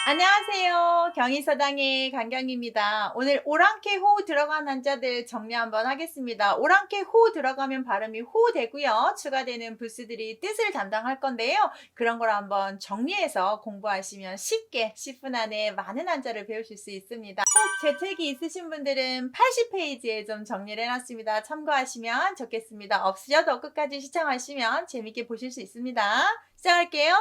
안녕하세요. 경희서당의 강경입니다. 오늘 오랑캐 호 들어간 한자들 정리 한번 하겠습니다. 오랑캐 호 들어가면 발음이 호 되고요. 추가되는 부수들이 뜻을 담당할 건데요. 그런 걸 한번 정리해서 공부하시면 쉽게 10분 안에 많은 한자를 배우실 수 있습니다. 혹 재택이 있으신 분들은 80페이지에 좀 정리를 해놨습니다. 참고하시면 좋겠습니다. 없으셔도 끝까지 시청하시면 재밌게 보실 수 있습니다. 시작할게요.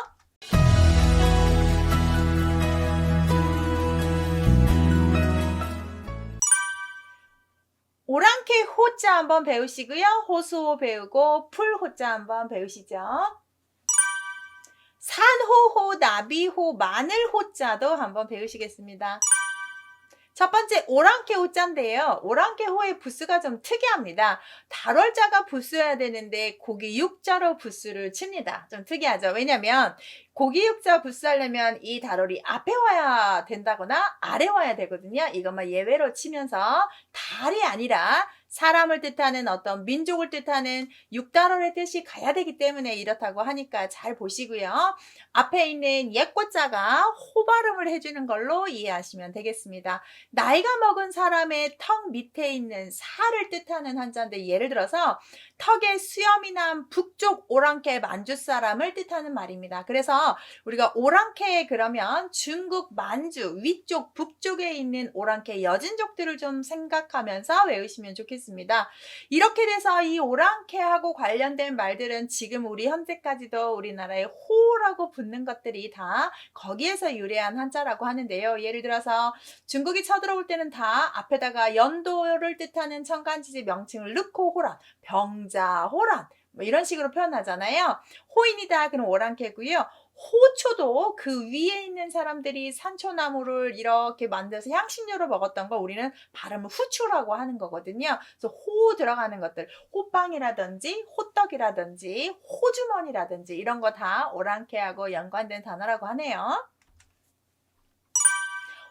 오랑캐 호자 한번 배우시고요. 호수호 배우고 풀호자 한번 배우시죠. 산호호, 나비호, 마늘호자도 한번 배우시겠습니다. 첫 번째 오랑캐 호자인데요. 오랑캐 호의 부수가 좀 특이합니다. 달월자가 부수여야 되는데 고기 육자로 부수를 칩니다. 좀 특이하죠. 왜냐면 고기 육자 부수하려면 이 달월이 앞에 와야 된다거나 아래 와야 되거든요. 이것만 예외로 치면서 달이 아니라 사람을 뜻하는 어떤 민족을 뜻하는 육달월의 뜻이 가야 되기 때문에 이렇다고 하니까 잘 보시고요. 앞에 있는 옛꽃자가 호 발음을 해주는 걸로 이해하시면 되겠습니다. 나이가 먹은 사람의 턱 밑에 있는 살을 뜻하는 한자인데, 예를 들어서 턱에 수염이 난 북쪽 오랑캐 만주 사람을 뜻하는 말입니다. 그래서 우리가 오랑캐 그러면 중국 만주 위쪽 북쪽에 있는 오랑캐 여진족들을 좀 생각하면서 외우시면 좋겠습니다. 이렇게 돼서 이 오랑캐하고 관련된 말들은 지금 우리 현재까지도 우리나라에 호라고 붙는 것들이 다 거기에서 유래한 한자라고 하는데요. 예를 들어서 중국이 쳐들어올 때는 다 앞에다가 연도를 뜻하는 천간지지 명칭을 넣고 호란, 병자호란 뭐 이런 식으로 표현하잖아요. 호인이다 그럼 오랑캐고요. 호초도 그 위에 있는 사람들이 산초나무를 이렇게 만들어서 향신료로 먹었던 거 우리는 발음을 후추라고 하는 거거든요. 그래서 호 들어가는 것들, 호빵이라든지 호떡이라든지 호주머니라든지 이런 거 다 오랑캐하고 연관된 단어라고 하네요.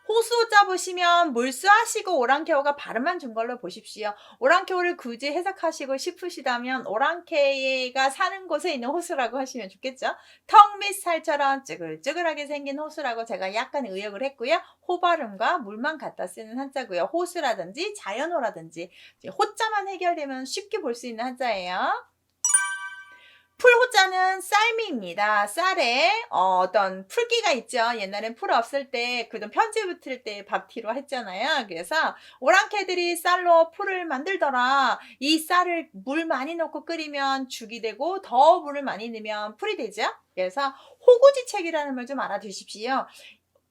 호수자 보시면 물수하시고 오랑캐호가 발음만 준 걸로 보십시오. 오랑캐호를 굳이 해석하시고 싶으시다면 오랑캐가 사는 곳에 있는 호수라고 하시면 좋겠죠. 턱 및 살처럼 쭈글쭈글하게 생긴 호수라고 제가 약간 의역을 했고요. 호 발음과 물만 갖다 쓰는 한자고요. 호수라든지 자연호라든지 호자만 해결되면 쉽게 볼 수 있는 한자예요. 풀호자는 쌀미입니다. 쌀에 어떤 풀기가 있죠. 옛날엔 풀 없을 때 그좀 편지 붙을 때 밥티로 했잖아요. 그래서 오랑캐들이 쌀로 풀을 만들더라. 이 쌀을 물 많이 넣고 끓이면 죽이 되고 더 물을 많이 넣으면 풀이 되죠. 그래서 호구지책이라는 말 좀 알아두십시오.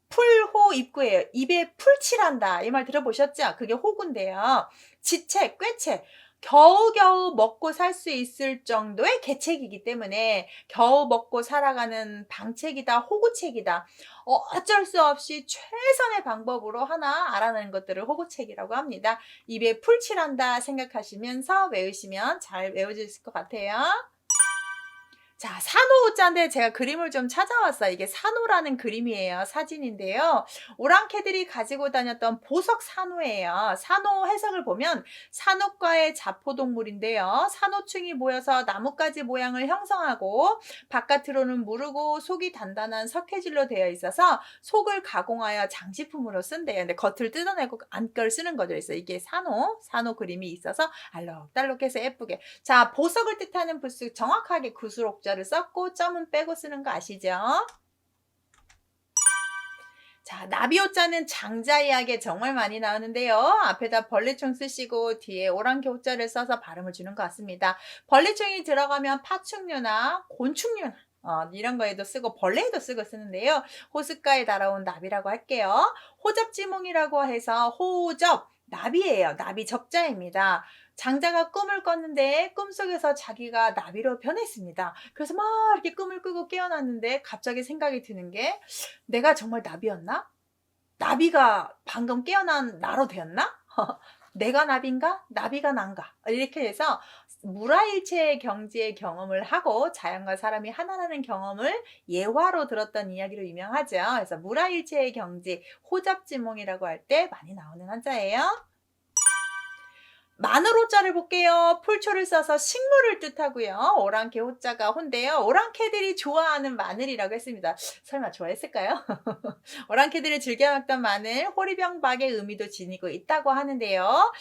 풀호 입구예요. 입에 풀칠한다. 이 말 들어보셨죠? 그게 호구인데요. 지책, 꾀책. 겨우겨우 먹고 살 수 있을 정도의 계책이기 때문에 겨우 먹고 살아가는 방책이다, 호구책이다. 어쩔 수 없이 최선의 방법으로 하나 알아내는 것들을 호구책이라고 합니다. 입에 풀칠한다 생각하시면서 외우시면 잘 외워질 것 같아요. 자, 산호자인데 제가 그림을 좀 찾아왔어요. 이게 산호라는 그림이에요. 사진인데요. 오랑캐들이 가지고 다녔던 보석 산호예요. 산호 해석을 보면 산호과의 자포동물인데요. 산호충이 모여서 나뭇가지 모양을 형성하고 바깥으로는 무르고 속이 단단한 석회질로 되어 있어서 속을 가공하여 장식품으로 쓴대요. 근데 겉을 뜯어내고 안걸 쓰는 거죠. 그래서 이게 산호 그림이 있어서 알록달록해서 예쁘게. 자, 보석을 뜻하는 부수 정확하게 구수록자 를 썼고 점은 빼고 쓰는 거 아시죠? 자, 나비호자는 장자이하게 정말 많이 나오는데요. 앞에다 벌레총 쓰시고 뒤에 오랑캐 호자를 써서 발음을 주는 것 같습니다. 벌레총이 들어가면 파충류나 곤충류나 이런 거에도 쓰고 벌레에도 쓰고 쓰는데요. 호숫가에 날아온 나비라고 할게요. 호접지몽이라고 해서 호접, 나비예요. 나비 접자입니다. 장자가 꿈을 꿨는데 꿈속에서 자기가 나비로 변했습니다. 그래서 막 이렇게 꿈을 꾸고 깨어났는데 갑자기 생각이 드는 게 내가 정말 나비였나? 나비가 방금 깨어난 나로 되었나? 내가 나비인가? 나비가 난가? 이렇게 해서 무라일체의 경지의 경험을 하고 자연과 사람이 하나라는 경험을 예화로 들었던 이야기로 유명하죠. 그래서 무라일체의 경지, 호접지몽이라고 할 때 많이 나오는 한자예요. 마늘 호자를 볼게요. 풀초를 써서 식물을 뜻하고요. 오랑캐 호자가 호인데요. 오랑캐들이 좋아하는 마늘이라고 했습니다. 설마 좋아했을까요? 오랑캐들이 즐겨 먹던 마늘, 호리병박의 의미도 지니고 있다고 하는데요.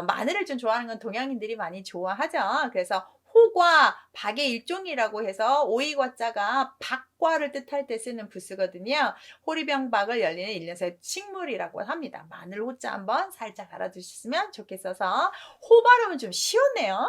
마늘을 좀 좋아하는 건 동양인들이 많이 좋아하죠. 그래서 호과 박의 일종이라고 해서 오이과자가 박과를 뜻할 때 쓰는 부스거든요. 호리병박을 열리는 일련의 식물이라고 합니다. 마늘 호자 한번 살짝 알아두셨으면 좋겠어서 호 발음은 좀 쉬웠네요.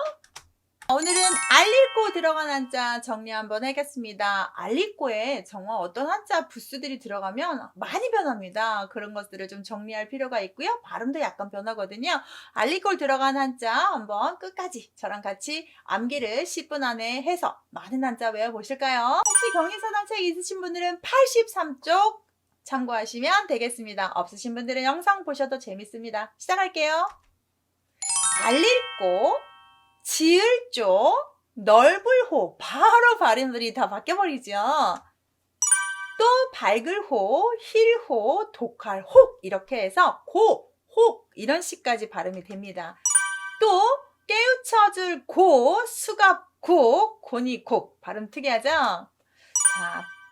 오늘은 알리꼬 들어간 한자 정리 한번 하겠습니다. 알리꼬에 정말 어떤 한자 부수들이 들어가면 많이 변합니다. 그런 것들을 좀 정리할 필요가 있고요. 발음도 약간 변하거든요. 알리꼬 들어간 한자 한번 끝까지 저랑 같이 암기를 10분 안에 해서 많은 한자 외워보실까요? 혹시 경리사단책 있으신 분들은 83쪽 참고하시면 되겠습니다. 없으신 분들은 영상 보셔도 재밌습니다. 시작할게요. 알릴꼬 지을조, 넓을호, 바로 발음들이 다 바뀌어버리죠. 또 밝을호, 힐호, 독할혹 이렇게 해서 고, 혹 이런 식까지 발음이 됩니다. 또 깨우쳐줄 고, 수갑고, 고니곡 발음 특이하죠? 자,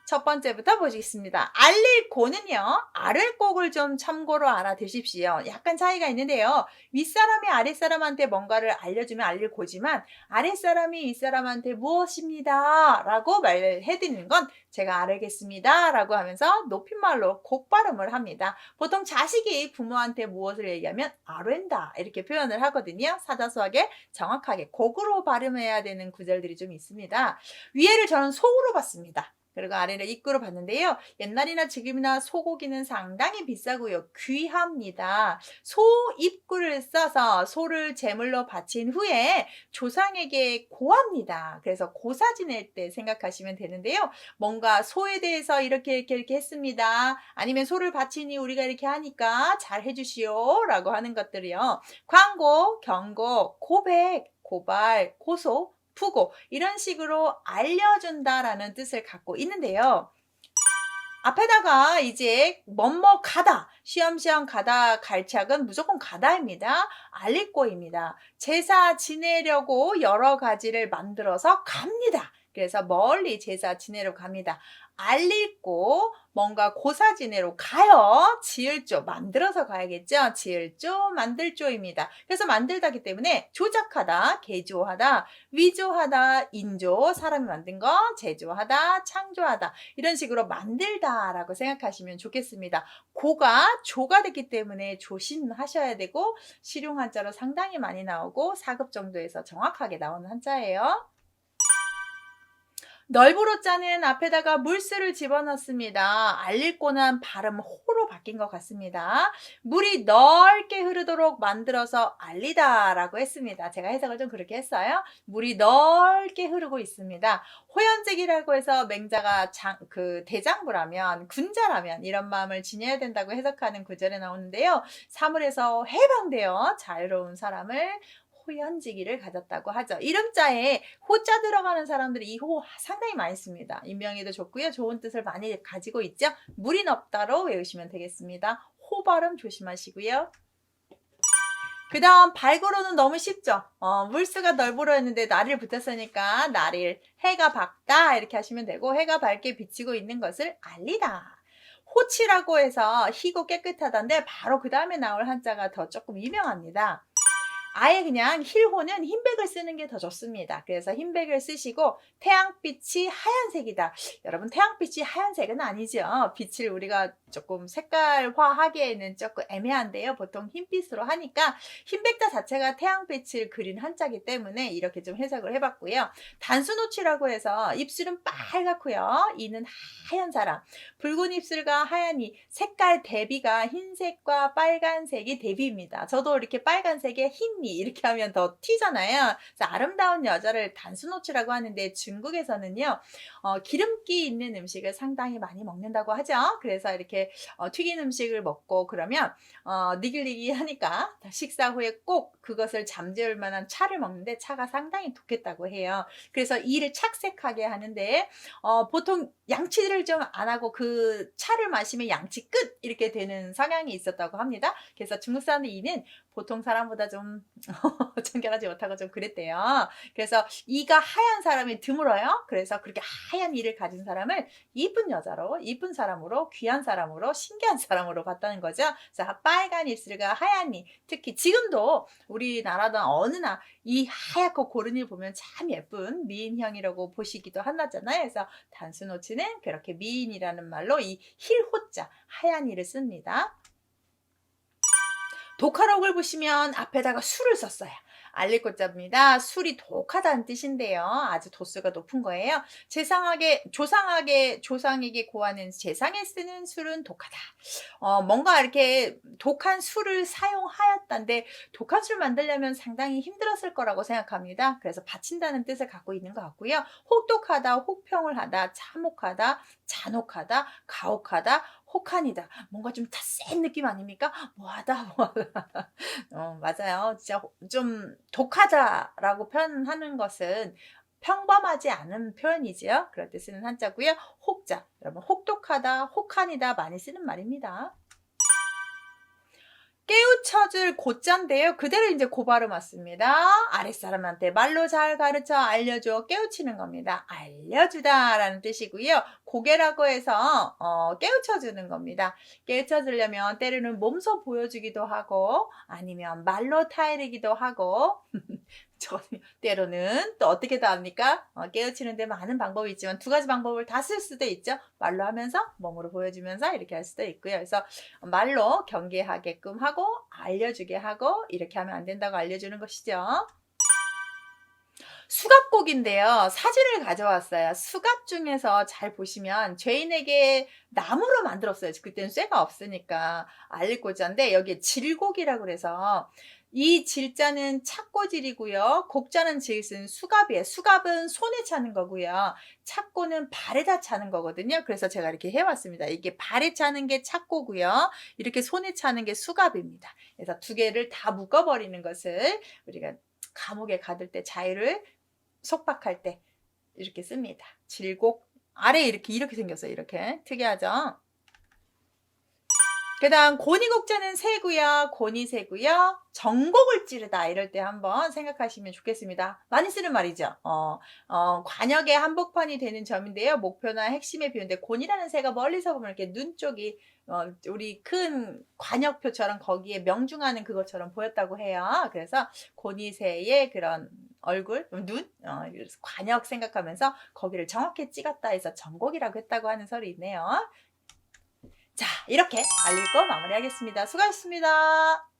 첫 번째부터 보시겠습니다. 알릴 고는요, 아를 꼭을 좀 참고로 알아두십시오. 약간 차이가 있는데요. 윗사람이 아랫사람한테 뭔가를 알려주면 알릴 고지만 아랫사람이 윗사람한테 무엇입니다 라고 말을 해드리는 건 제가 알겠습니다 라고 하면서 높임말로 곡 발음을 합니다. 보통 자식이 부모한테 무엇을 얘기하면 아랜다 이렇게 표현을 하거든요. 사자수하게 정확하게 곡으로 발음해야 되는 구절들이 좀 있습니다. 위에를 저는 속으로 봤습니다. 그리고 아래를 입구로 봤는데요. 옛날이나 지금이나 소고기는 상당히 비싸고요. 귀합니다. 소 입구를 써서 소를 제물로 바친 후에 조상에게 고합니다. 그래서 고사 지낼 때 생각하시면 되는데요. 뭔가 소에 대해서 이렇게 했습니다. 아니면 소를 바치니 우리가 이렇게 하니까 잘 해주시오 라고 하는 것들이요. 광고, 경고, 고백, 고발, 고소, 푸고 이런 식으로 알려준다라는 뜻을 갖고 있는데요. 앞에다가 이제 뭐뭐 가다, 쉬엄쉬엄 가다, 갈착은 무조건 가다입니다. 알릴꼬입니다. 제사 지내려고 여러 가지를 만들어서 갑니다. 그래서 멀리 제사 지내러 갑니다. 알릴꼬 뭔가 고사 지내러 가요. 지을조 만들어서 가야겠죠. 지을조 만들조입니다. 그래서 만들다기 때문에 조작하다, 개조하다, 위조하다, 인조 사람이 만든 거, 제조하다, 창조하다 이런 식으로 만들다라고 생각하시면 좋겠습니다. 고가 조가 됐기 때문에 조심하셔야 되고 실용 한자로 상당히 많이 나오고 4급 정도에서 정확하게 나오는 한자예요. 넓으로 짜는 앞에다가 물수를 집어넣습니다. 알릴꼬는 발음 호로 바뀐 것 같습니다. 물이 넓게 흐르도록 만들어서 알리다 라고 했습니다. 제가 해석을 좀 그렇게 했어요. 물이 넓게 흐르고 있습니다. 호연직이라고 해서 맹자가 대장부라면 군자라면 이런 마음을 지녀야 된다고 해석하는 구절에 나오는데요. 사물에서 해방되어 자유로운 사람을 호연지기를 가졌다고 하죠. 이름자에 호자 들어가는 사람들이 이 호 상당히 많이 씁니다. 인명에도 좋고요. 좋은 뜻을 많이 가지고 있죠. 물이 넓다로 외우시면 되겠습니다. 호 발음 조심하시고요. 그 다음 발고로는 너무 쉽죠. 물수가 넓으로 했는데 날일 붙였으니까 날일, 해가 밝다 이렇게 하시면 되고 해가 밝게 비치고 있는 것을 알리다. 호치라고 해서 희고 깨끗하다인데 바로 그 다음에 나올 한자가 더 조금 유명합니다. 아예 그냥 힐호는 흰백을 쓰는 게 더 좋습니다. 그래서 흰백을 쓰시고 태양빛이 하얀색이다. 여러분 태양빛이 하얀색은 아니죠. 빛을 우리가 조금 색깔화하기에는 조금 애매한데요. 보통 흰빛으로 하니까 흰백자 자체가 태양빛을 그린 한자기 때문에 이렇게 좀 해석을 해봤고요. 단순호치라고 해서 입술은 빨갛고요. 이는 하얀 사람. 붉은 입술과 하얀 이 색깔 대비가 흰색과 빨간색이 대비입니다. 저도 이렇게 빨간색에 흰 이렇게 하면 더 튀잖아요. 그래서 아름다운 여자를 단순호치라고 하는데 중국에서는요 기름기 있는 음식을 상당히 많이 먹는다고 하죠. 그래서 이렇게 튀긴 음식을 먹고 그러면 니글니글 하니까 식사 후에 꼭 그것을 잠재울 만한 차를 먹는데 차가 상당히 좋겠다고 해요. 그래서 이를 착색하게 하는데 보통 양치를 좀 안 하고 그 차를 마시면 양치 끝 이렇게 되는 성향이 있었다고 합니다. 그래서 중국 사람의 이는 보통 사람보다 좀 청결하지 못하고 좀 그랬대요. 그래서 이가 하얀 사람이 드물어요. 그래서 그렇게 하얀 이를 가진 사람을 이쁜 여자로, 이쁜 사람으로, 귀한 사람으로, 신기한 사람으로 봤다는 거죠. 그래서 빨간 입술과 하얀 이, 특히 지금도 우리나라든 어느나 이 하얗고 고른 일 보면 참 예쁜 미인형이라고 보시기도 한다잖아요. 그래서 단수노치는 그렇게 미인이라는 말로 이 힐호자 하얀 이를 씁니다. 독화록을 보시면 앞에다가 수를 썼어요. 알리꽃자입니다. 술이 독하다는 뜻인데요. 아주 도수가 높은 거예요. 조상에게 고하는 제상에 쓰는 술은 독하다. 뭔가 이렇게 독한 술을 사용하였다는데 독한 술 만들려면 상당히 힘들었을 거라고 생각합니다. 그래서 바친다는 뜻을 갖고 있는 것 같고요. 혹독하다, 혹평을 하다, 참혹하다, 잔혹하다, 가혹하다, 혹한이다. 뭔가 좀 다 센 느낌 아닙니까? 뭐하다, 뭐하다. 맞아요. 진짜 좀 독하다라고 표현하는 것은 평범하지 않은 표현이지요. 그럴 때 쓰는 한자고요. 혹자, 여러분 혹독하다, 혹한이다 많이 쓰는 말입니다. 깨우쳐줄 고자인데요. 그대로 이제 고발음 왔습니다. 아랫사람한테 말로 잘 가르쳐 알려줘 깨우치는 겁니다. 알려주다라는 뜻이고요. 고개라고 해서 깨우쳐주는 겁니다. 깨우쳐주려면 때로는 몸소 보여주기도 하고 아니면 말로 타이르기도 하고 때로는 또 어떻게 합니까? 깨우치는데 많은 방법이 있지만 두 가지 방법을 다 쓸 수도 있죠. 말로 하면서 몸으로 보여주면서 이렇게 할 수도 있고요. 그래서 말로 경계하게끔 하고 알려주게 하고 이렇게 하면 안 된다고 알려주는 것이죠. 수갑곡인데요. 사진을 가져왔어요. 수갑 중에서 잘 보시면 죄인에게 나무로 만들었어요. 그때는 쇠가 없으니까 알리고자인데 여기에 질곡이라고 그래서 이 질자는 착고질이고요. 곡자는 지읒은 수갑이에요. 수갑은 손에 차는 거고요. 착고는 발에다 차는 거거든요. 그래서 제가 이렇게 해왔습니다. 이게 발에 차는 게 착고고요. 이렇게 손에 차는 게 수갑입니다. 그래서 두 개를 다 묶어버리는 것을 우리가 감옥에 가둘 때 자유를 속박할 때 이렇게 씁니다. 질곡 아래 이렇게 생겼어요. 이렇게 특이하죠. 그 다음 고니곡자는 새고요. 고니새고요. 정곡을 찌르다 이럴 때 한번 생각하시면 좋겠습니다. 많이 쓰는 말이죠. 관역의 한복판이 되는 점인데요. 목표나 핵심에 비유인데 곤이라는 새가 멀리서 보면 이렇게 눈 쪽이 우리 큰 관역표처럼 거기에 명중하는 그것처럼 보였다고 해요. 그래서 고니새의 그런 얼굴, 눈, 관역 생각하면서 거기를 정확히 찍었다 해서 정곡이라고 했다고 하는 설이 있네요. 자, 이렇게 알리고 마무리하겠습니다. 수고하셨습니다.